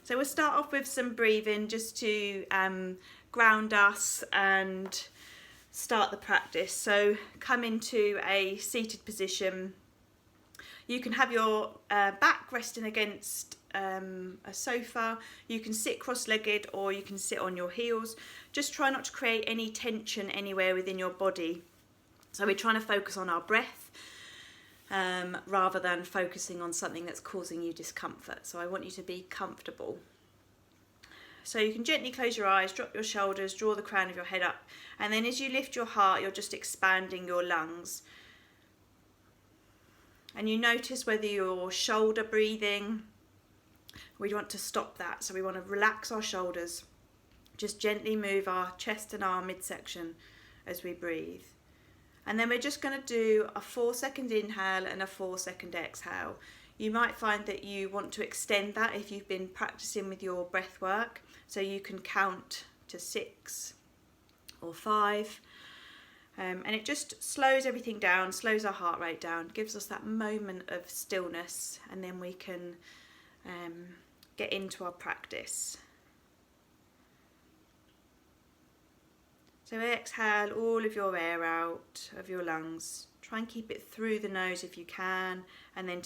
So we'll start off with some breathing just to ground us and start the practice. So come into a seated position. You can have your back resting against a sofa. You can sit cross-legged or you can sit on your heels. Just try not to create any tension anywhere within your body. So we're trying to focus on our breath rather than focusing on something that's causing you discomfort. So I want you to be comfortable. So you can gently close your eyes, drop your shoulders, draw the crown of your head up, and then as you lift your heart, you're just expanding your lungs. And you notice whether you're shoulder breathing. We want to stop that, so we want to relax our shoulders. Just gently move our chest and our midsection as we breathe. And then we're just going to do a 4-second inhale and a 4-second exhale. You might find that you want to extend that if you've been practicing with your breath work. So you can count to 6 or 5. And it just slows everything down, slows our heart rate down, gives us that moment of stillness, and then we can get into our practice. So exhale all of your air out of your lungs. Try and keep it through the nose if you can, and then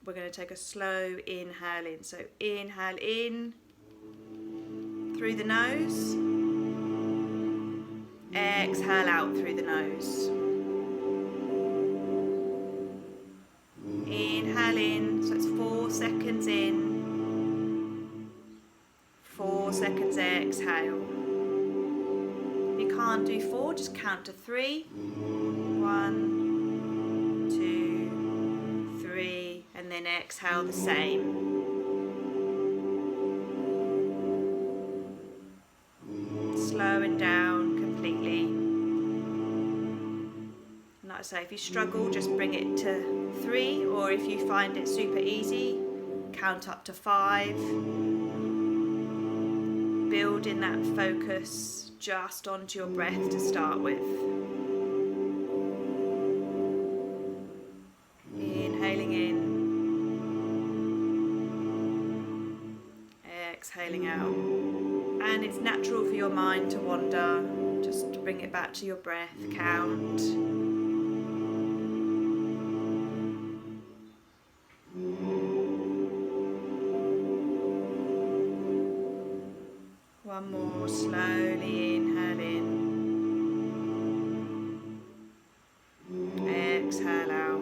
we're going to take a slow inhale in. So inhale in through the nose. Exhale out through the nose. Inhale in, so it's 4 seconds in. 4 seconds exhale. If you can't do 4, just count to 3. 1, 2, 3, and then exhale the same. Slowing down completely. And like I say, if you struggle, just bring it to 3, or if you find it super easy, count up to 5. Building that focus just onto your breath to start with. Inhaling in. Exhaling out. And it's natural for your mind to wander. Just to bring it back to your breath. Count. One more, slowly inhale in. Exhale out.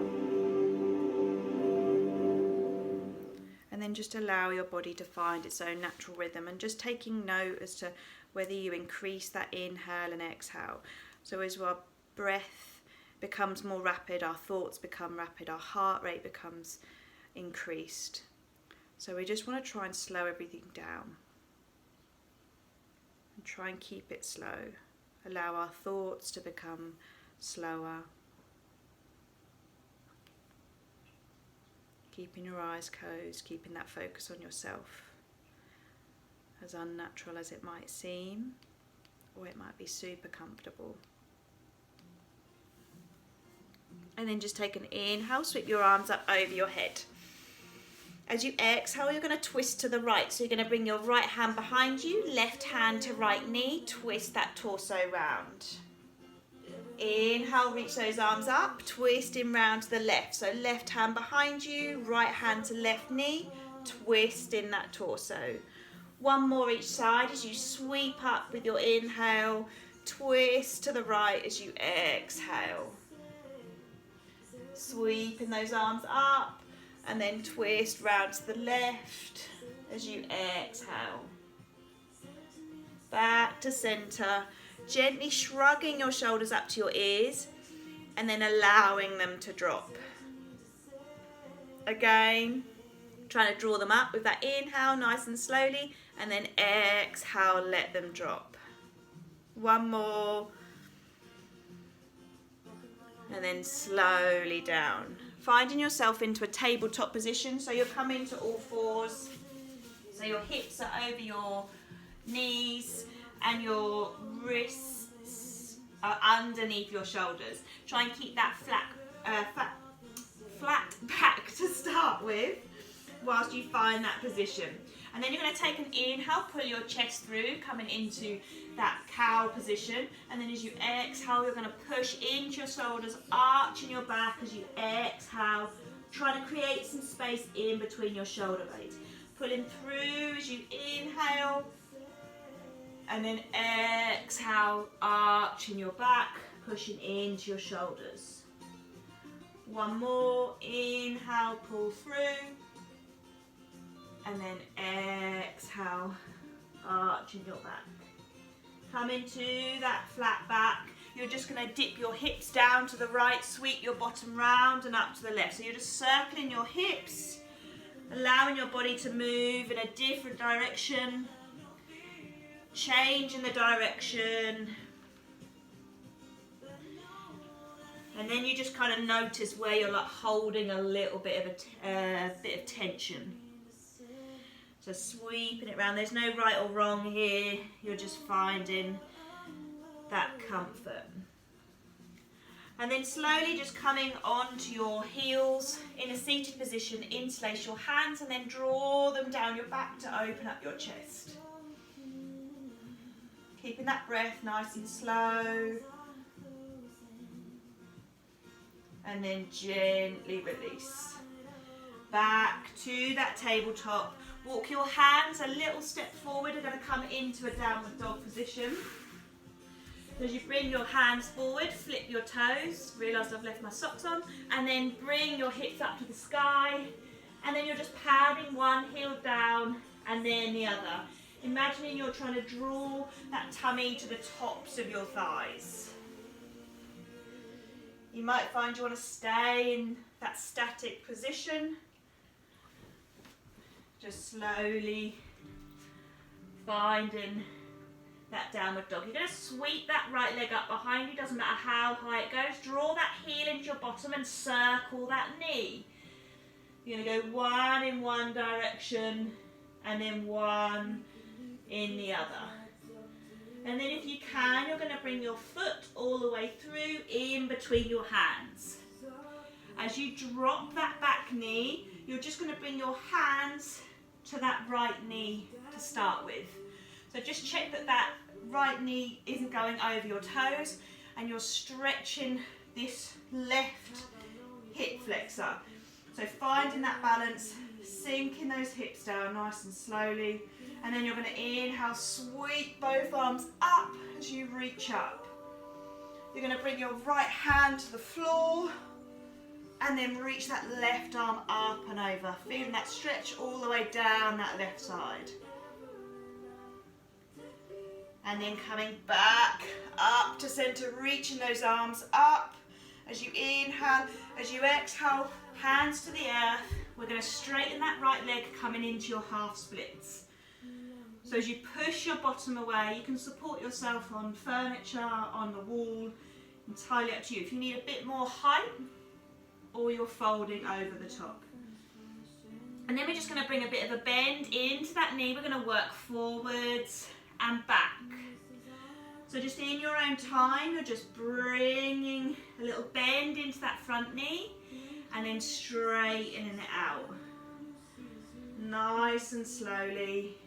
And then just allow your body to find its own natural rhythm, and just taking note as to whether you increase that inhale and exhale. So as our breath becomes more rapid, our thoughts become rapid, our heart rate becomes increased. So we just want to try and slow everything down. And try and keep it slow. Allow our thoughts to become slower. Keeping your eyes closed, keeping that focus on yourself. As unnatural as it might seem, or it might be super comfortable. And then just take an inhale, sweep your arms up over your head. As you exhale, you're going to twist to the right. So you're going to bring your right hand behind you, left hand to right knee, twist that torso round. Inhale, reach those arms up, twisting round to the left. So left hand behind you, right hand to left knee, twisting that torso. One more each side as you sweep up with your inhale, twist to the right as you exhale. Sweeping those arms up, and then twist round to the left as you exhale. Back to centre, gently shrugging your shoulders up to your ears and then allowing them to drop. Again, trying to draw them up with that inhale nice and slowly, and then exhale, let them drop. One more. And then slowly down. Finding yourself into a tabletop position, so you're coming to all fours. So your hips are over your knees and your wrists are underneath your shoulders. Try and keep that flat back to start with. whilst you find that position. And then you're going to take an inhale, pull your chest through, coming into that cow position. And then as you exhale, you're going to push into your shoulders, arching your back as you exhale. Try to create some space in between your shoulder blades. Pulling through as you inhale. And then exhale, arching your back, pushing into your shoulders. One more, inhale, pull through. And then exhale, arching your back. Come into that flat back. You're just going to dip your hips down to the right, sweep your bottom round and up to the left. So you're just circling your hips, allowing your body to move in a different direction. Changing the direction. And then you just kind of notice where you're like holding a little bit of tension. So sweeping it around. There's no right or wrong here. You're just finding that comfort. And then slowly just coming onto your heels in a seated position, interlace your hands and then draw them down your back to open up your chest. Keeping that breath nice and slow. And then gently release. Back to that tabletop. Walk your hands a little step forward. You're going to come into a downward dog position. As you bring your hands forward, flip your toes. Realise I've left my socks on. And then bring your hips up to the sky. And then you're just padding one heel down and then the other. Imagining you're trying to draw that tummy to the tops of your thighs. You might find you want to stay in that static position. Just slowly finding that downward dog. You're going to sweep that right leg up behind you, doesn't matter how high it goes. Draw that heel into your bottom and circle that knee. You're going to go one in one direction and then one in the other. And then if you can, you're going to bring your foot all the way through in between your hands. As you drop that back knee, you're just going to bring your hands to that right knee to start with. So just check that that right knee isn't going over your toes and you're stretching this left hip flexor. So finding that balance, sinking those hips down nice and slowly. And then you're going to inhale, sweep both arms up as you reach up. You're going to bring your right hand to the floor and then reach that left arm up and over, feeling that stretch all the way down that left side. And then coming back up to center, reaching those arms up as you inhale. As you exhale, hands to the earth. We're going to straighten that right leg coming into your half splits. So as you push your bottom away, you can support yourself on furniture, on the wall, entirely up to you. If you need a bit more height, or you're folding over the top. And then we're just going to bring a bit of a bend into that knee. We're going to work forwards and back. So just in your own time, you're just bringing a little bend into that front knee and then straightening it out. Nice and slowly.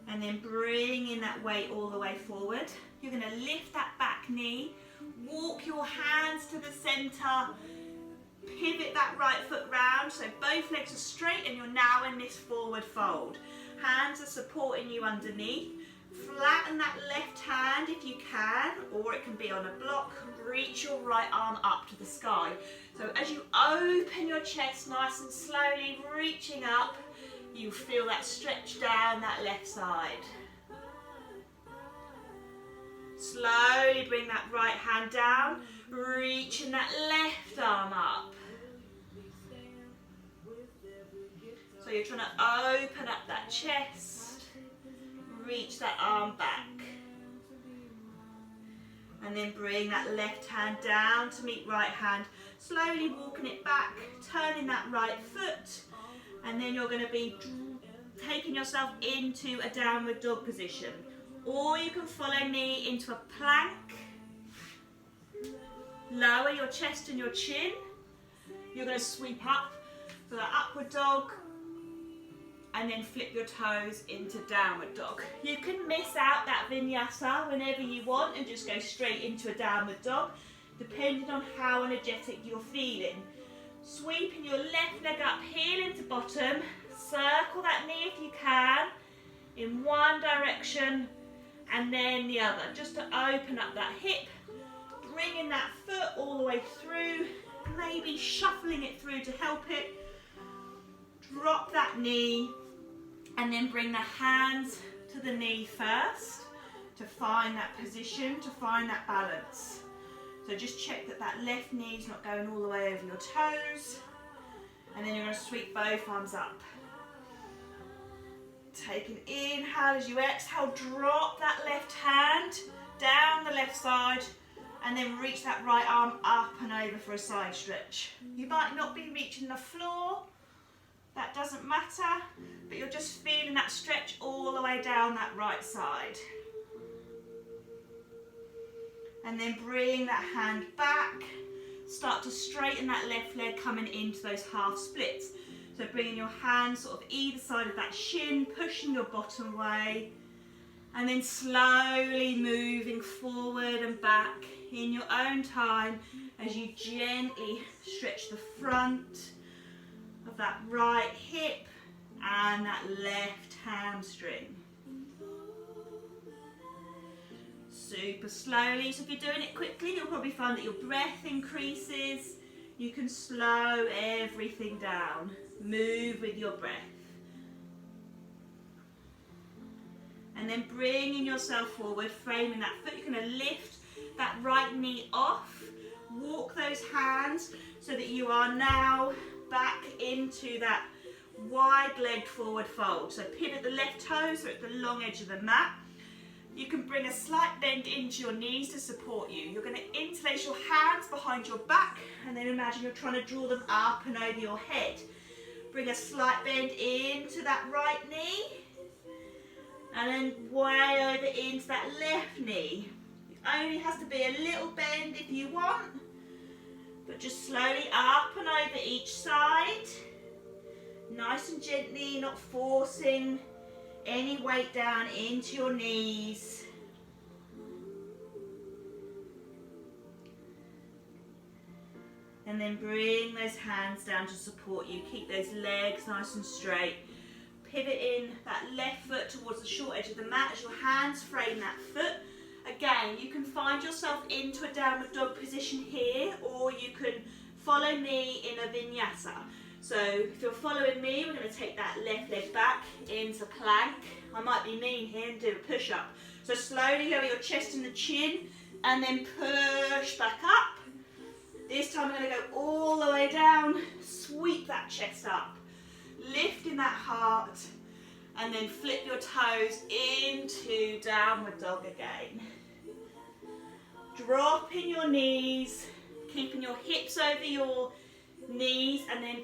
And then bringing that weight all the way forward. You're going to lift that back knee, walk your hands to the center, pivot that right foot round so both legs are straight and you're now in this forward fold. Hands are supporting you underneath. Flatten that left hand if you can, or it can be on a block. Reach your right arm up to the sky. So as you open your chest nice and slowly, reaching up, you feel that stretch down that left side. Slowly bring that right hand down, reaching that left arm up. So you're trying to open up that chest, reach that arm back. And then bring that left hand down to meet right hand, slowly walking it back, turning that right foot. And then you're going to be taking yourself into a downward dog position. Or you can follow me into a plank. Lower your chest and your chin you're going to sweep up for that upward dog and then flip your toes into downward dog. You can miss out that vinyasa whenever you want and just go straight into a downward dog, depending on how energetic you're feeling. Sweeping your left leg up, heel into bottom, circle that knee if you can, in one direction and then the other, just to open up that hip, bringing that foot all the way through, maybe shuffling it through to help it. Drop that knee and then bring the hands to the knee first to find that position, to find that balance. So just check that that left knee's not going all the way over your toes, and then you're going to sweep both arms up. Take an inhale as you exhale, drop that left hand down the left side and then reach that right arm up and over for a side stretch. You might not be reaching the floor, that doesn't matter, but you're just feeling that stretch all the way down that right side. And then bring that hand back, start to straighten that left leg coming into those half splits. So bringing your hands sort of either side of that shin, pushing your bottom way, and then slowly moving forward and back in your own time as you gently stretch the front of that right hip and that left hamstring. Super slowly, so if you're doing it quickly, you'll probably find that your breath increases. You can slow everything down. Move with your breath. And then bringing yourself forward, framing that foot, you're going to lift that right knee off. Walk those hands so that you are now back into that wide leg forward fold. So pivot the left toes, so at the long edge of the mat. You can bring a slight bend into your knees to support you. You're going to interlace your hands behind your back and then imagine you're trying to draw them up and over your head. Bring a slight bend into that right knee and then way over into that left knee. It only has to be a little bend if you want, but just slowly up and over each side. Nice and gently, not forcing any weight down into your knees. And then bring those hands down to support you. Keep those legs nice and straight. Pivot in that left foot towards the short edge of the mat as your hands frame that foot. Again, you can find yourself into a downward dog position here, or you can follow me in a vinyasa. So if you're following me, we're going to take that left leg back into plank. I might be mean here and do a push-up. So slowly lower your chest and the chin and then push back up. This time I'm going to go all the way down, sweep that chest up, lifting that heart, and then flip your toes into downward dog again. Dropping your knees, keeping your hips over your knees, and then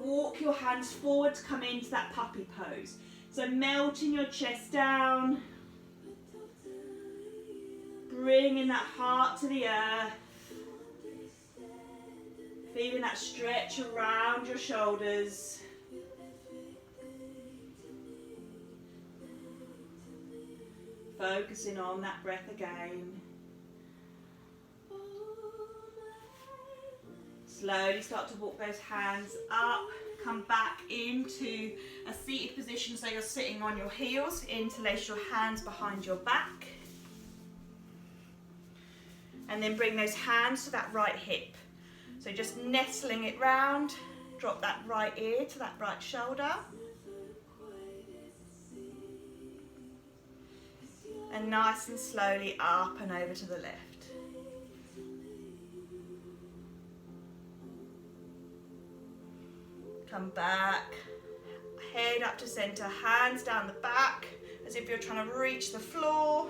walk your hands forward to come into that puppy pose. So melting your chest down, bringing that heart to the earth, feeling that stretch around your shoulders. Focusing on that breath again. Slowly start to walk those hands up, come back into a seated position so you're sitting on your heels. Interlace your hands behind your back. And then bring those hands to that right hip. So just nestling it round, drop that right ear to that right shoulder. And nice and slowly up and over to the left. Come back, head up to center, hands down the back as if you're trying to reach the floor,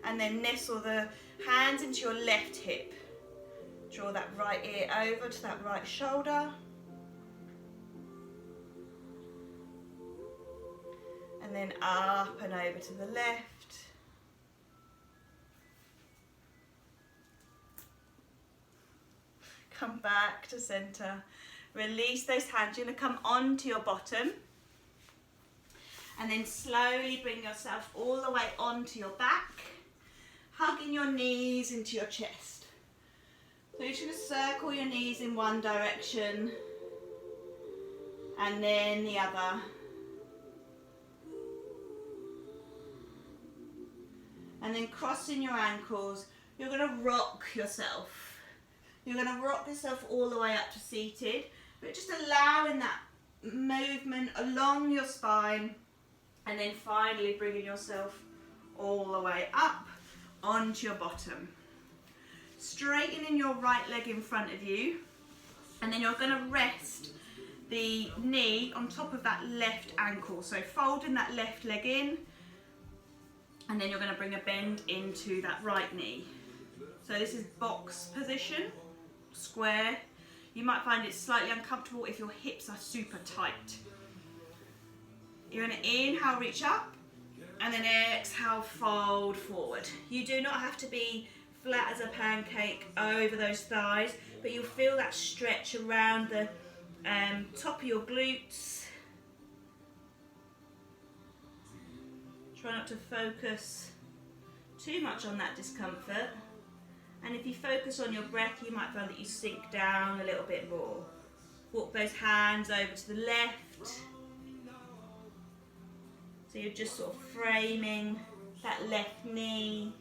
and then nestle the hands into your left hip. Draw that right ear over to that right shoulder. And then up and over to the left. Come back to center. Release those hands. You're going to come onto your bottom. And then slowly bring yourself all the way onto your back, hugging your knees into your chest. So you're just going to circle your knees in one direction and then the other. And then crossing your ankles, you're going to rock yourself. You're going to rock yourself all the way up to seated, but just allowing that movement along your spine. And then finally bringing yourself all the way up onto your bottom. Straightening your right leg in front of you. And then you're going to rest the knee on top of that left ankle. So folding that left leg in. And then you're going to bring a bend into that right knee. So this is box position, square. You might find it slightly uncomfortable if your hips are super tight. You're going to inhale, reach up, and then exhale, fold forward. You do not have to be flat as a pancake over those thighs, but you'll feel that stretch around the top of your glutes. Try not to focus too much on that discomfort. And if you focus on your breath, you might find that you sink down a little bit more. Walk those hands over to the left. So you're just sort of framing that left knee.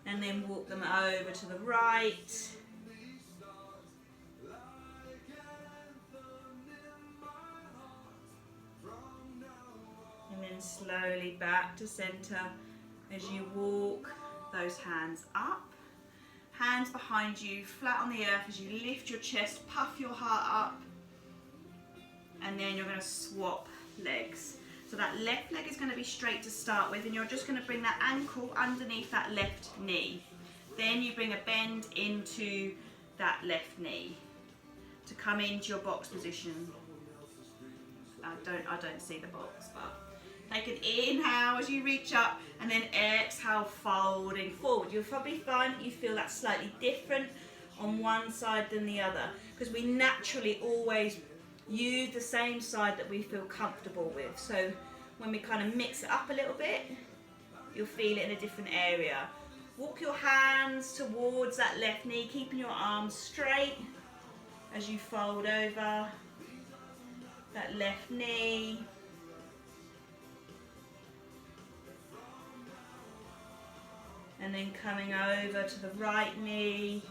And then walk them over to the right. And then slowly back to center as you walk those hands up. Hands behind you, flat on the earth as you lift your chest, puff your heart up. And then you're going to swap legs. So that left leg is going to be straight to start with, and you're just going to bring that ankle underneath that left knee. Then you bring a bend into that left knee to come into your box position. I don't see the box, but take an inhale as you reach up, and then exhale, folding forward. You'll probably find that you feel that slightly different on one side than the other, because we naturally always use the same side that we feel comfortable with. So when we kind of mix it up a little bit, you'll feel it in a different area. Walk your hands towards that left knee, keeping your arms straight as you fold over that left knee. And then coming over to the right knee.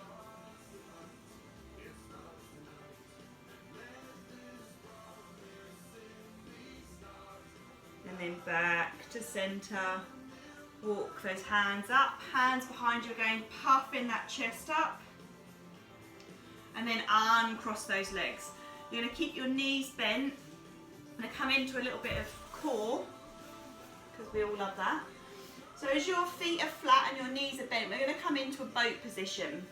And then back to center. Walk those hands up, hands behind you again, puffing that chest up. And then uncross those legs. You're going to keep your knees bent. I'm going to come into a little bit of core, because we all love that. So as your feet are flat and your knees are bent, we're going to come into a boat position.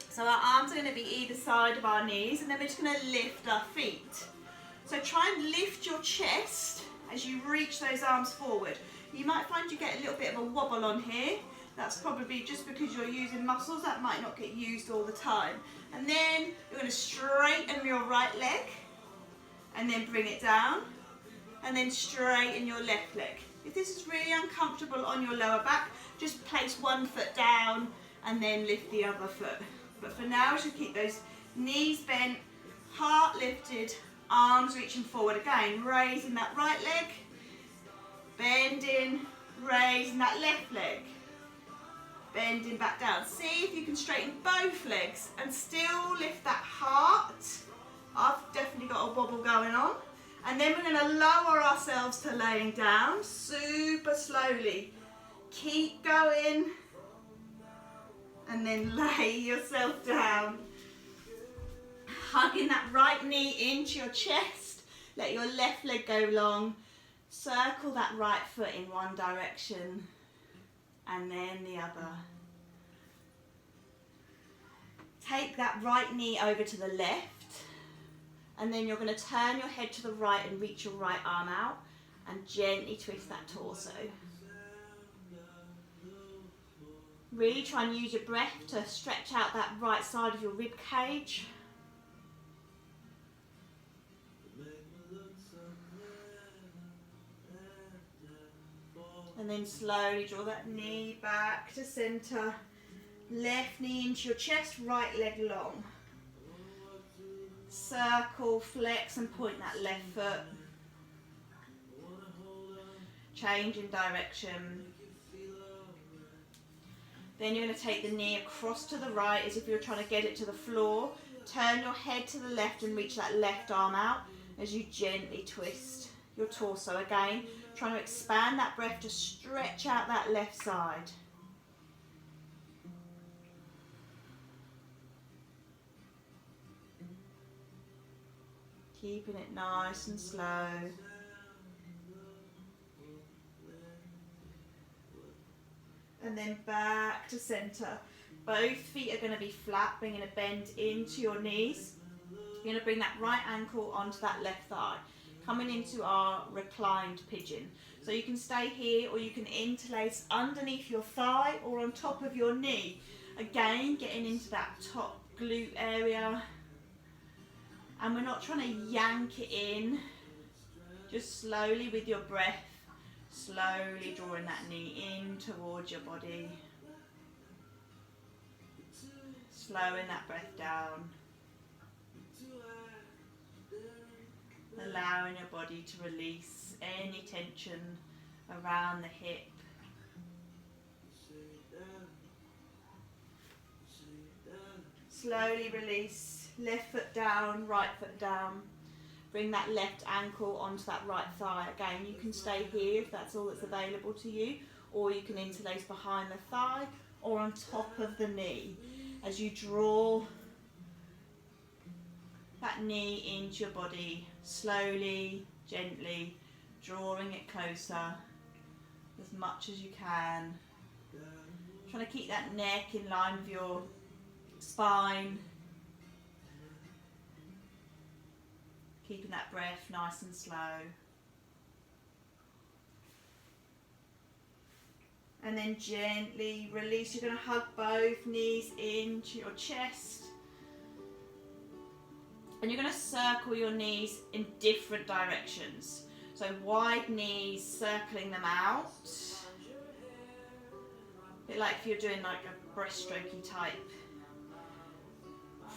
So our arms are going to be either side of our knees, and then we're just going to lift our feet. So try and lift your chest as you reach those arms forward. You might find you get a little bit of a wobble on here. That's probably just because you're using muscles that might not get used all the time. And then you're going to straighten your right leg, and then bring it down, and then straighten your left leg. If this is really uncomfortable on your lower back, just place one foot down and then lift the other foot. But for now, you should keep those knees bent, heart lifted, arms reaching forward again, raising that right leg, bending, raising that left leg, bending back down. See if you can straighten both legs and still lift that heart. I've definitely got a wobble going on. And then we're going to lower ourselves to laying down super slowly. Keep going. And then lay yourself down. Hugging that right knee into your chest. Let your left leg go long. Circle that right foot in one direction and then the other. Take that right knee over to the left. And then you're going to turn your head to the right and reach your right arm out and gently twist that torso. Really try and use your breath to stretch out that right side of your rib cage. then slowly draw that knee back to centre. Left knee into your chest, right leg long. Circle, flex and point that left foot. Change in direction. Then you're going to take the knee across to the right as if you're trying to get it to the floor. Turn your head to the left and reach that left arm out as you gently twist your torso again. Trying to expand that breath to stretch out that left side. Keeping it nice and slow. And then back to centre. Both feet are going to be flat, bringing a bend into your knees. You're going to bring that right ankle onto that left thigh. Coming into our reclined pigeon. So you can stay here or you can interlace underneath your thigh or on top of your knee. Again, getting into that top glute area. And we're not trying to yank it in. Just slowly with your breath. Slowly drawing that knee in towards your body. Slowing that breath down. Allowing your body to release any tension around the hip. Slowly release, left foot down, right foot down. Bring that left ankle onto that right thigh. Again, you can stay here if that's all that's available to you, or you can interlace behind the thigh or on top of the knee as you draw that knee into your body, slowly, gently, drawing it closer as much as you can. Trying to keep that neck in line with your spine. Keeping that breath nice and slow. And then gently release. You're going to hug both knees into your chest. And you're going to circle your knees in different directions. So wide knees, circling them out. A bit like if you're doing like a breaststrokey type.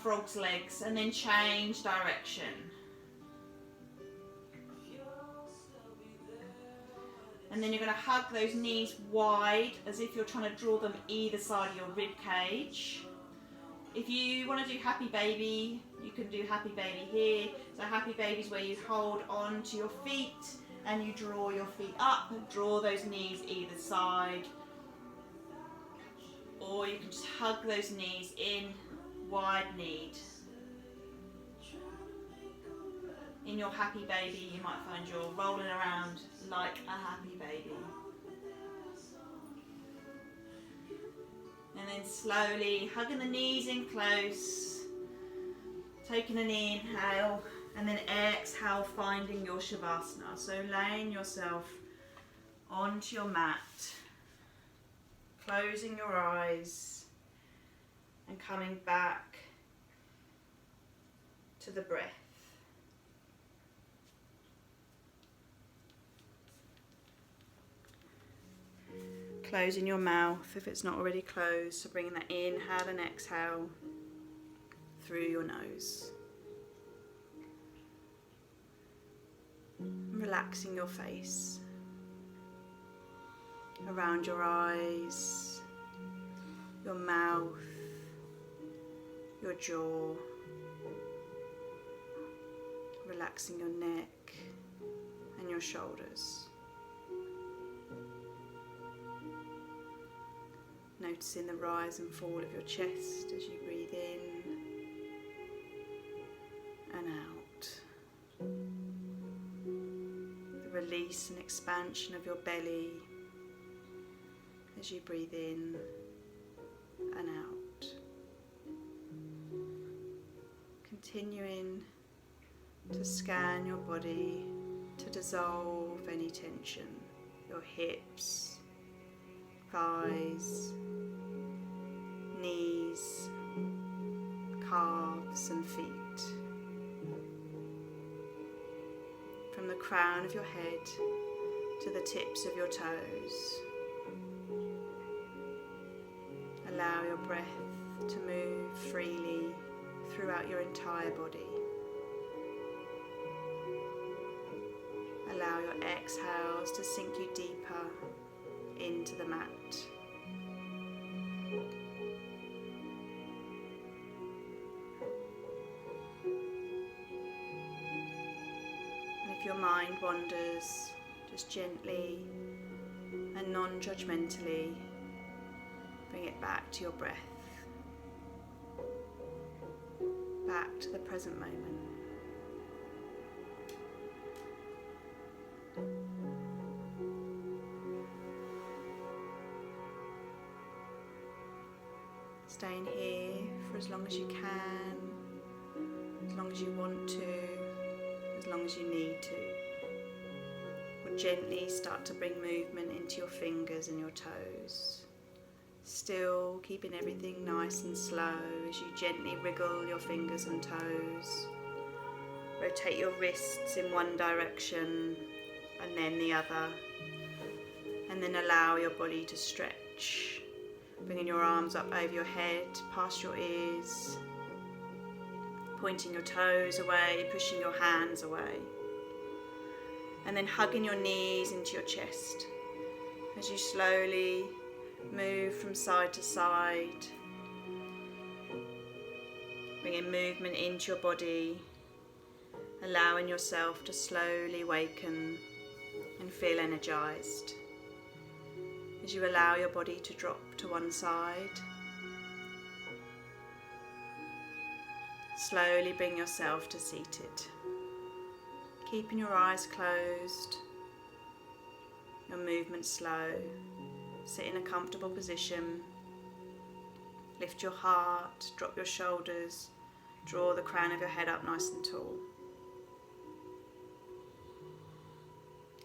Frog's legs. And then change direction. And then you're going to hug those knees wide as if you're trying to draw them either side of your rib cage. If you want to do happy baby, you can do happy baby here. So happy baby is where you hold on to your feet and you draw your feet up and draw those knees either side. Or you can just hug those knees in, wide-kneed. In your happy baby, you might find you're rolling around like a happy baby. And then slowly hugging the knees in close, taking an inhale, and then exhale, finding your Shavasana. So laying yourself onto your mat, closing your eyes, and coming back to the breath. Closing your mouth if it's not already closed, so bringing that inhale and exhale through your nose. And relaxing your face, around your eyes, your mouth, your jaw, relaxing your neck and your shoulders. Noticing the rise and fall of your chest as you breathe in and out. The release and expansion of your belly as you breathe in and out. Continuing to scan your body to dissolve any tension, your hips, thighs, knees, calves and feet. From the crown of your head to the tips of your toes. breath to move freely throughout your entire body. Allow your exhales to sink you deeper into the mat. And if your mind wanders, just gently and non-judgmentally bring it back to your breath, back to the present moment. Staying here for as long as you can, as long as you want to, as long as you need to. Or gently start to bring movement into your fingers and your toes. Still keeping everything nice and slow as you gently wriggle your fingers and toes. Rotate your wrists in one direction and then the other. And then allow your body to stretch. Bringing your arms up over your head, past your ears. Pointing your toes away, pushing your hands away. And then hugging your knees into your chest as you slowly move from side to side. Bringing movement into your body, allowing yourself to slowly waken and feel energized. As you allow your body to drop to one side, slowly bring yourself to seated. Keeping your eyes closed, your movement slow. Sit in a comfortable position. Lift your heart, drop your shoulders, draw the crown of your head up nice and tall.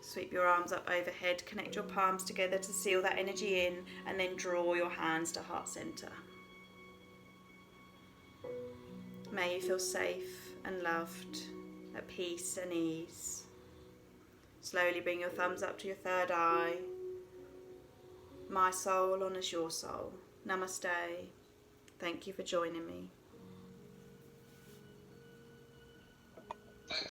Sweep your arms up overhead, connect your palms together to seal that energy in, and then draw your hands to heart center. May you feel safe and loved, at peace and ease. Slowly bring your thumbs up to your third eye. My soul honours your soul. Namaste. Thank you for joining me.